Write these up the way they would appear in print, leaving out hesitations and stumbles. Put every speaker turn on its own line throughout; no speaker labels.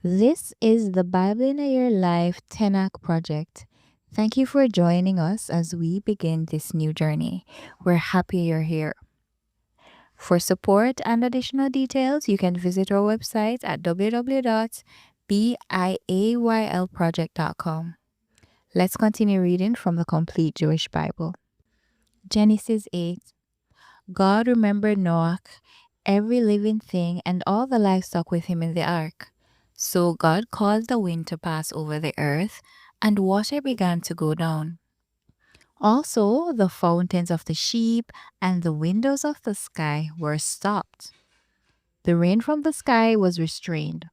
This is the Bible in a Year Life Tanakh Project. Thank you for joining us as we begin this new journey. We're happy you're here. For support and additional details, you can visit our website at www.Biayl.Project.com. Let's continue reading from the complete Jewish Bible. Genesis 8. God remembered Noah, every living thing, and all the livestock with him in the ark. So God caused the wind to pass over the earth, and water began to go down. Also, the fountains of the sheep and the windows of the sky were stopped. The rain from the sky was restrained,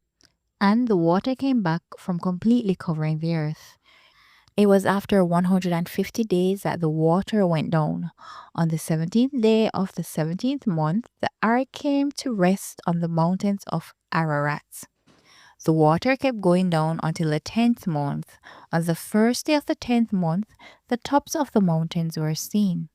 and the water came back from completely covering the earth. It was after 150 days that the water went down. On the 17th day of the 17th month, the ark came to rest on the mountains of Ararat. The water kept going down until the 10th month. On the first day of the 10th month, the tops of the mountains were seen.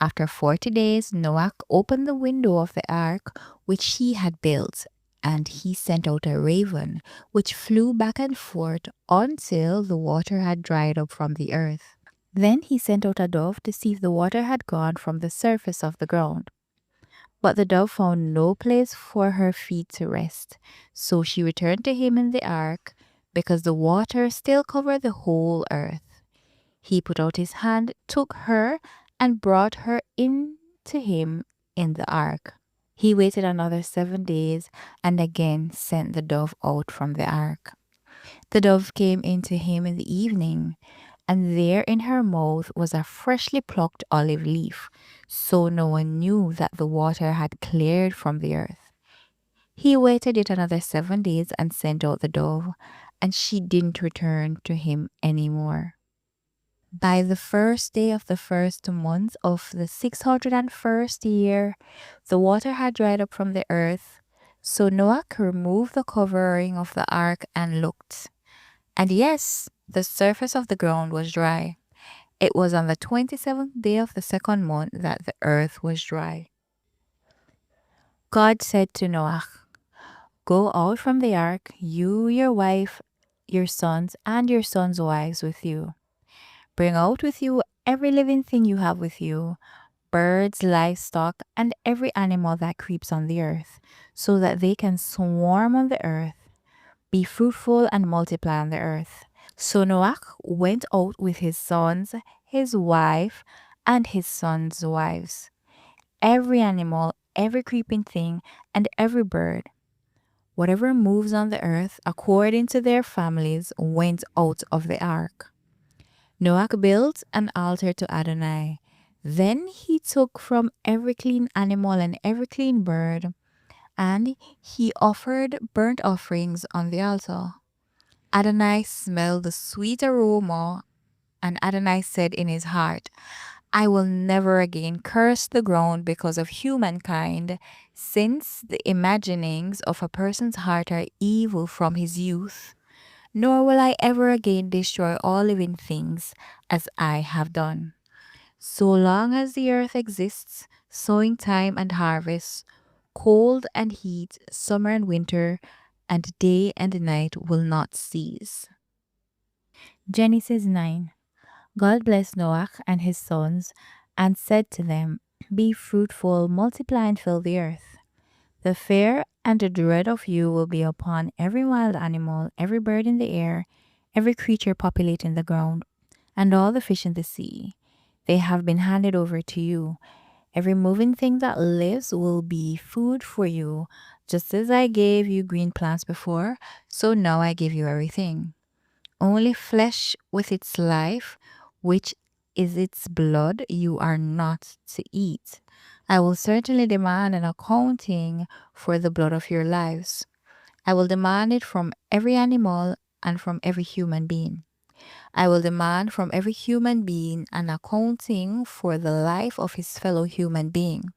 After 40 days, Noah opened the window of the ark which he had built, and he sent out a raven, which flew back and forth until the water had dried up from the earth. Then he sent out a dove to see if the water had gone from the surface of the ground. But the dove found no place for her feet to rest, so she returned to him in the ark, because the water still covered the whole earth. He put out his hand, took her, and brought her in to him in the ark. He waited another 7 days and again sent the dove out from the ark. The dove came in to him in the evening, and there in her mouth was a freshly plucked olive leaf, so no one knew that the water had cleared from the earth. He waited yet another 7 days and sent out the dove, and she didn't return to him any more. By the first day of the first month of the 601st year, the water had dried up from the earth. So Noah removed the covering of the ark and looked. And yes, the surface of the ground was dry. It was on the 27th day of the second month that the earth was dry. God said to Noah, "Go out from the ark, you, your wife, your sons, and your sons' wives with you. Bring out with you every living thing you have with you, birds, livestock, and every animal that creeps on the earth, so that they can swarm on the earth. Be fruitful and multiply on the earth." So Noah went out with his sons, his wife, and his sons' wives. Every animal, every creeping thing, and every bird, whatever moves on the earth according to their families, went out of the ark. Noah built an altar to Adonai. Then he took from every clean animal and every clean bird, and he offered burnt offerings on the altar. Adonai smelled the sweet aroma, and Adonai said in his heart, "I will never again curse the ground because of humankind, since the imaginings of a person's heart are evil from his youth. Nor will I ever again destroy all living things as I have done. So long as the earth exists, sowing time and harvest, cold and heat, summer and winter, and day and night will not cease." Genesis 9. God blessed Noah and his sons and said to them, "Be fruitful, multiply, and fill the earth. The fear and the dread of you will be upon every wild animal, every bird in the air, every creature populating the ground, and all the fish in the sea. They have been handed over to you. Every moving thing that lives will be food for you. Just as I gave you green plants before, so now I give you everything. Only flesh with its life, which is its blood, you are not to eat. I will certainly demand an accounting for the blood of your lives. I will demand it from every animal and from every human being. I will demand from every human being an accounting for the life of his fellow human being.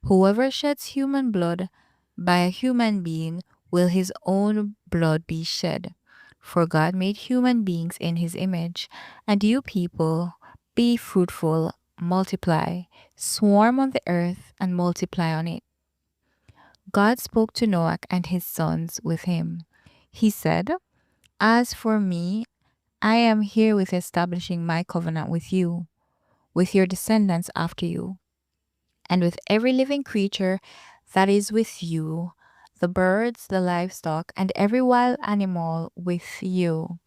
Whoever sheds human blood by a human being will his own blood be shed. For God made human beings in his image, and you people, be fruitful, multiply, swarm on the earth, and multiply on it. God spoke to Noah and his sons with him. He said, "As for me, I am here with establishing my covenant with you, with your descendants after you, and with every living creature that is with you, the birds, the livestock, and every wild animal with you,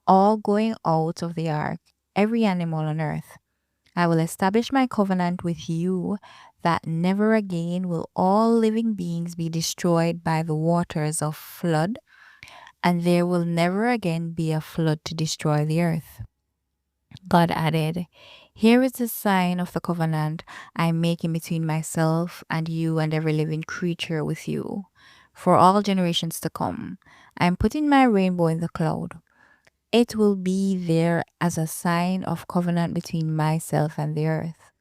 all going out of the ark, every animal on earth. I will establish my covenant with you that never again will all living beings be destroyed by the waters of flood, and there will never again be a flood to destroy the earth." God added, "Here is the sign of the covenant I am making between myself and you and every living creature with you, for all generations to come. I am putting my rainbow in the cloud. It will be there as a sign of covenant between myself and the earth.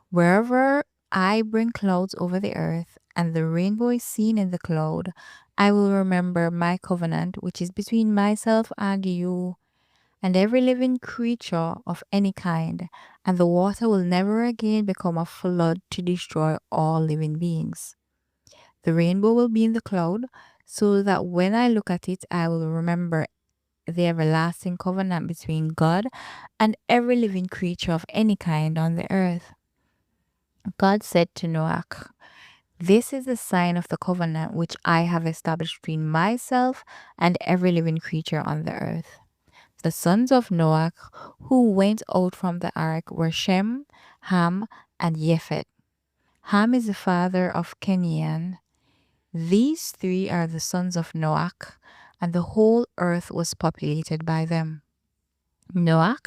Wherever I bring clouds over the earth and the rainbow is seen in the cloud, I will remember my covenant which is between myself and you and every living creature of any kind, and the water will never again become a flood to destroy all living beings. The rainbow will be in the cloud, so that when I look at it, I will remember the everlasting covenant between God and every living creature of any kind on the earth." God said to Noah, "This is the sign of the covenant which I have established between myself and every living creature on the earth." The sons of Noah who went out from the ark were Shem, Ham, and Japhet. Ham is the father of Canaan. These three are the sons of Noah, and the whole earth was populated by them. Noah,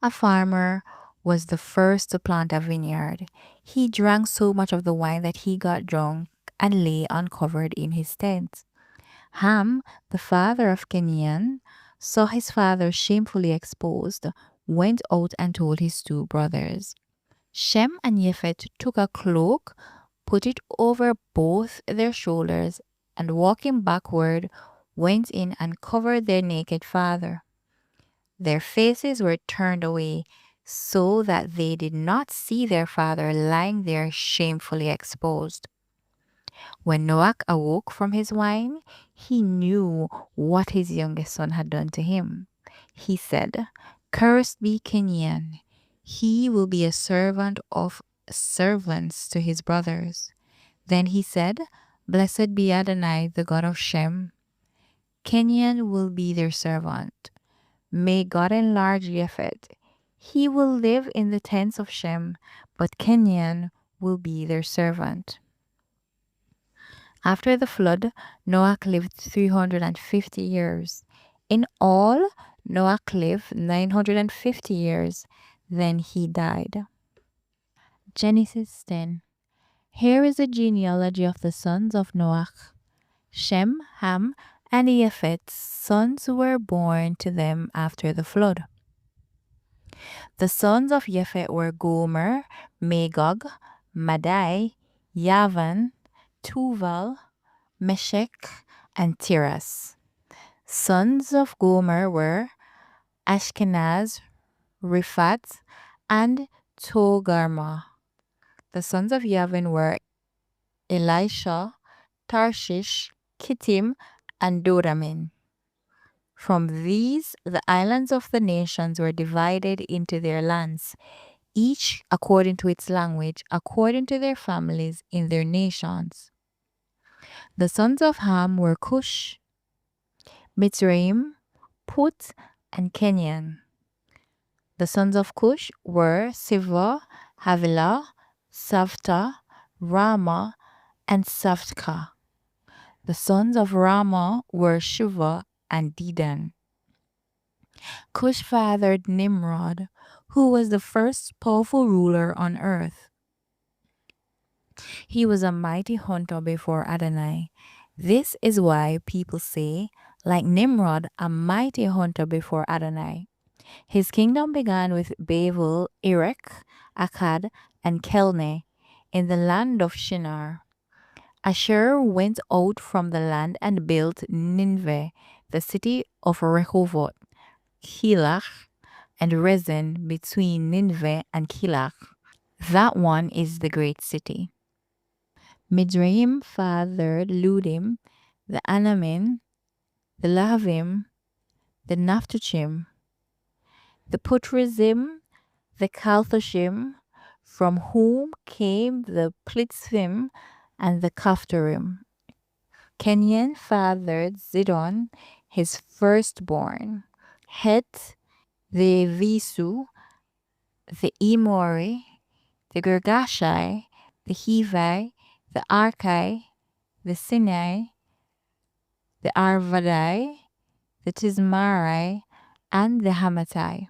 a farmer, was the first to plant a vineyard. He drank so much of the wine that he got drunk and lay uncovered in his tent. Ham, the father of Canaan, saw his father shamefully exposed, went out and told his two brothers. Shem and Japhet took a cloak, put it over both their shoulders, and walking backward, went in and covered their naked father. Their faces were turned away so that they did not see their father lying there shamefully exposed. When Noah awoke from his wine, he knew what his youngest son had done to him. He said, "Cursed be Canaan. He will be a servant of servants to his brothers." Then he said, "Blessed be Adonai, the God of Shem. Canaan will be their servant. May God enlarge Japhet. He will live in the tents of Shem, but Canaan will be their servant." After the flood, Noah lived 350 years. In all, Noah lived 950 years. Then he died. Genesis 10. Here is the genealogy of the sons of Noah. Shem, Ham, and Japhet's sons were born to them after the flood. The sons of Japhet were Gomer, Magog, Madai, Yavan, Tuval, Meshech, and Tiras. Sons of Gomer were Ashkenaz, Riphat, and Togarmah. The sons of Yavin were Elisha, Tarshish, Kittim, and Dodamin. From these, the islands of the nations were divided into their lands, each according to its language, according to their families in their nations. The sons of Ham were Cush, Mitzrayim, Put, and Canaan. The sons of Cush were Siva, Havilah, Savta, Rama, and Savtka. The sons of Rama were Shuva and Dedan. Cush fathered Nimrod, who was the first powerful ruler on earth. He was a mighty hunter before Adonai. This is why people say, like Nimrod, a mighty hunter before Adonai. His kingdom began with Babel, Erech, Akkad, and Kelne in the land of Shinar. Asher went out from the land and built Nineveh, the city of Rehoboth, Kilach, and Rezin between Nineveh and Kilach. That one is the great city. Midraim fathered Ludim, the Anamin, the Lahavim, the Naphtuchim, the Putrazim, the Kalthashim, from whom came the Plitzvim and the Kaphtorim. Kenyan fathered Zidon, his firstborn, Het, the Visu, the Emori, the Girgashai, the Hivi, the Arkai, the Sinai, the Arvadai, the Tismarai, and the Hamatai.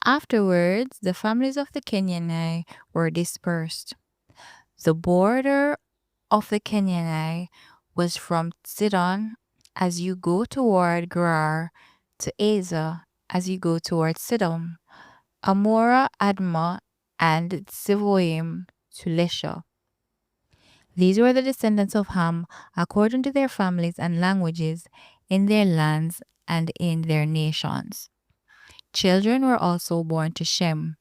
Afterwards, the families of the Kenyanai were dispersed. The border of the Kenyanai was from Sidon as you go toward Gerar to Asa as you go toward Sidon, Amora, Admah, and Sivoim to Lesha. These were the descendants of Ham according to their families and languages in their lands and in their nations. Children were also born to Shem,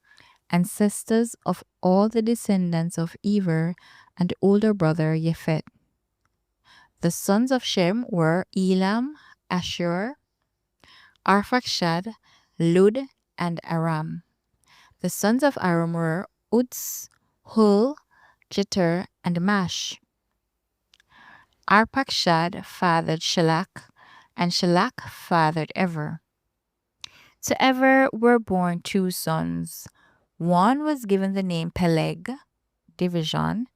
ancestors of all the descendants of Eber and older brother Yefet. The sons of Shem were Elam, Ashur, Arphaxad, Lud, and Aram. The sons of Aram were Uts, Hul, Jeter, and Mash. Arphaxad fathered Shelach, and Shelach fathered Ever. To Ever were born 2 sons. One was given the name Peleg, division,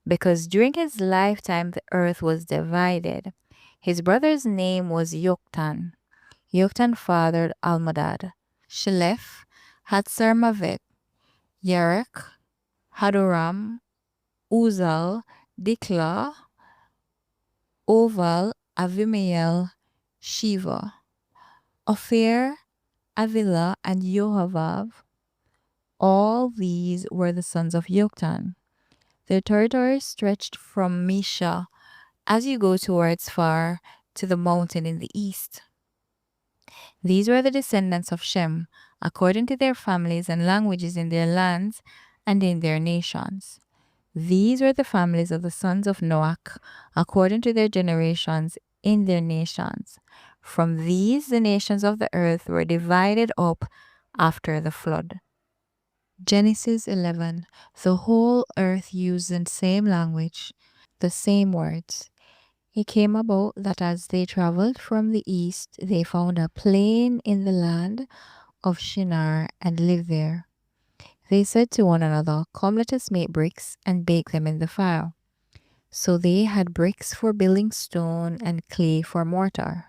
because during his lifetime the earth was divided. His brother's name was Yoktan. Yoktan fathered Almadad, Shelef, Hatzarmavet, Yarek, Hadoram, Uzal, Dikla, Oval, Avimael, Shiva, Ophir, Avila, and Yohavav. All these were the sons of Yoktan. Their territory stretched from Misha as you go towards Far to the mountain in the east. These were the descendants of Shem, according to their families and languages in their lands and in their nations. These were the families of the sons of Noach, according to their generations in their nations. From these, the nations of the earth were divided up after the flood. Genesis 11. The whole earth used the same language, the same words. It came about that as they traveled from the east, they found a plain in the land of Shinar and lived there. They said to one another, "Come, let us make bricks and bake them in the fire." So they had bricks for building stone and clay for mortar.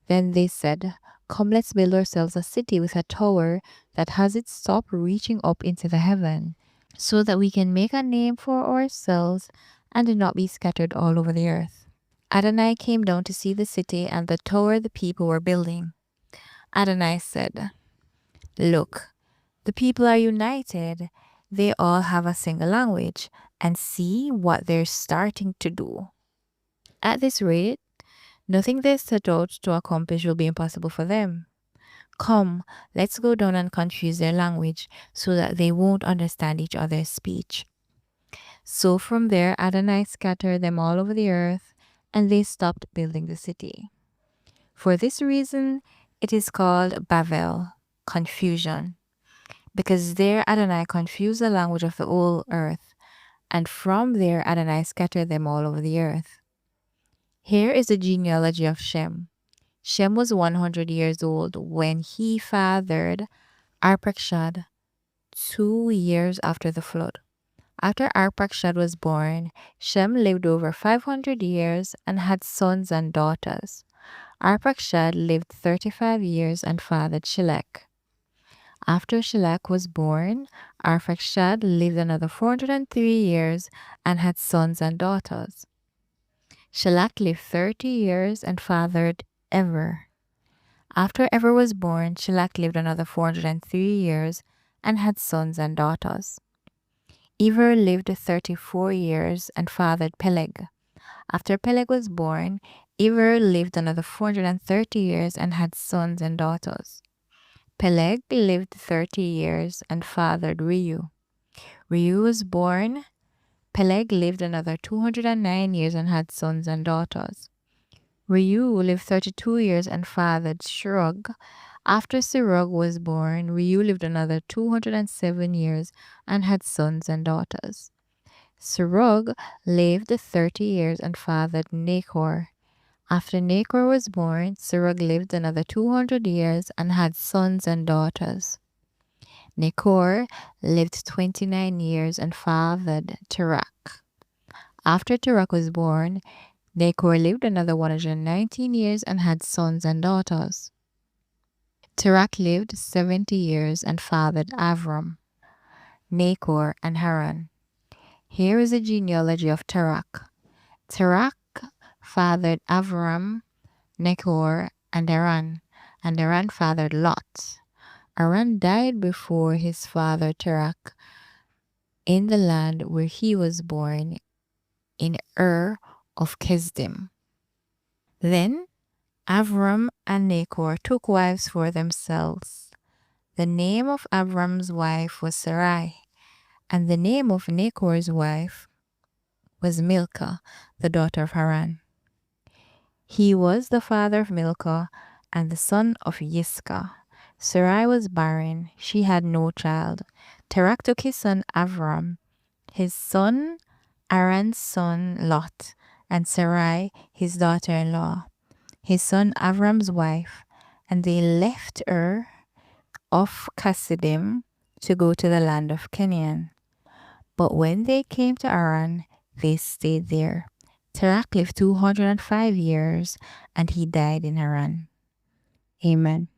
Then they said, "Come, let's build ourselves a city with a tower that has its top reaching up into the heaven, so that we can make a name for ourselves and not be scattered all over the earth." Adonai came down to see the city and the tower the people were building. Adonai said, "Look, the people are united. They all have a single language, and see what they're starting to do. At this rate, nothing they set out to accomplish will be impossible for them. Come, let's go down and confuse their language so that they won't understand each other's speech." So from there, Adonai scattered them all over the earth, and they stopped building the city. For this reason, it is called Bavel, confusion, because there Adonai confused the language of the whole earth, and from there Adonai scattered them all over the earth. Here is the genealogy of Shem. Shem was 100 years old when he fathered Arpachshad 2 years after the flood. After Arpachshad was born, Shem lived over 500 years and had sons and daughters. Arpachshad lived 35 years and fathered Shelach. After Shelach was born, Arpachshad lived another 403 years and had sons and daughters. Shelach lived 30 years and fathered Ever. After Ever was born, Shelach lived another 403 years and had sons and daughters. Ever lived 34 years and fathered Peleg. After Peleg was born, Ever lived another 430 years and had sons and daughters. Peleg lived 30 years and fathered Reu. Reu was born. Peleg lived another 209 years and had sons and daughters. Reu lived 32 years and fathered Serug. After Serug was born, Reu lived another 207 years and had sons and daughters. Serug lived 30 years and fathered Nachor. After Nachor was born, Serug lived another 200 years and had sons and daughters. Nachor lived 29 years and fathered Terach. After Terach was born, Nachor lived another 119 years and had sons and daughters. Terach lived 70 years and fathered Avram, Nachor, and Haran. Here is the genealogy of Terach. Terach fathered Avram, Nachor, and Haran fathered Lot. Haran died before his father Terach in the land where he was born, in Ur of Kesdim. Then Avram and Nachor took wives for themselves. The name of Avram's wife was Sarai, and the name of Nachor's wife was Milcah, the daughter of Haran. He was the father of Milcah and the son of Yiscah. Sarai was barren, she had no child. Terach took his son Avram, his son Aaron's son Lot, and Sarai his daughter-in-law, his son Avram's wife, and they left Ur of Chassidim to go to the land of Canaan. But when they came to Haran, they stayed there. Terach lived 205 years, and he died in Haran. Amen.